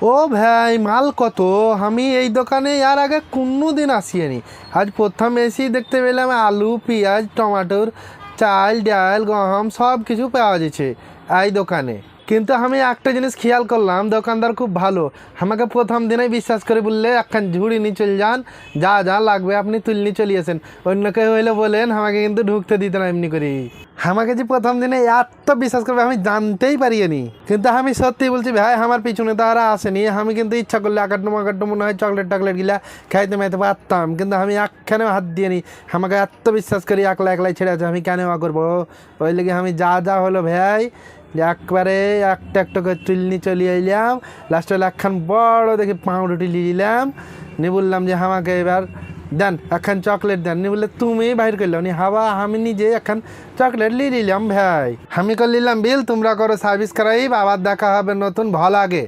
ও ভাই, মাল কত? আমি এই দোকানে আর আগে কোনো দিন আসিনি। আজ প্রথম এসি দেখতে পেলাম আলু, পেঁয়াজ, টমাটোর, চাল, ডাল, গম সব কিছু পাওয়া যাচ্ছে এই দোকানে। কিন্তু আমি একটা জিনিস খেয়াল করলাম, দোকানদার খুব ভালো। আমাকে প্রথম দিনেই বিশ্বাস করে বললে একখান ঝুড়ি নিয়ে চলে যান, যা যা লাগবে আপনি তুলনি চলিয়েছেন। অন্য কেউ হইলে বলেন, আমাকে কিন্তু ঢুকতে দিত না এমনি করে। আমাকে যে প্রথম দিনে এত বিশ্বাস করবে আমি জানতেই পারিনি। কিন্তু আমি সত্যি বলছি ভাই, আমার পিছনে তো আর আসেনি। আমি কিন্তু ইচ্ছা করলে আকাট্টু মনে হয় চকলেট টকলেট গিলা খাইতে মাইতে পারতাম, কিন্তু আমি একখানেও হাত দিয়ে নি। আমাকে এত বিশ্বাস করি একলা একলাই ছেড়ে আছে, আমি কেন করবো? ওই লেগে আমি যা যা হলো ভাই, যে একবারে একটা একটা করে তুলনি চলে এলাম। লাস্টে একখান বড় দেখি পাউরুটি নিয়ে নিলাম, নিয়ে বললাম যে আমাকে এবার দেন একখান চকলেট দেন। নি বললে তুমি বাইর করলাম নি হাওয়া, আমি নিজে একখান চকলেট নিয়ে নিলাম ভাই। আমি করে নিলাম বিল, তোমরা করো সার্ভিস করাই। আবার দেখা হবে নতুন ভালো আগে।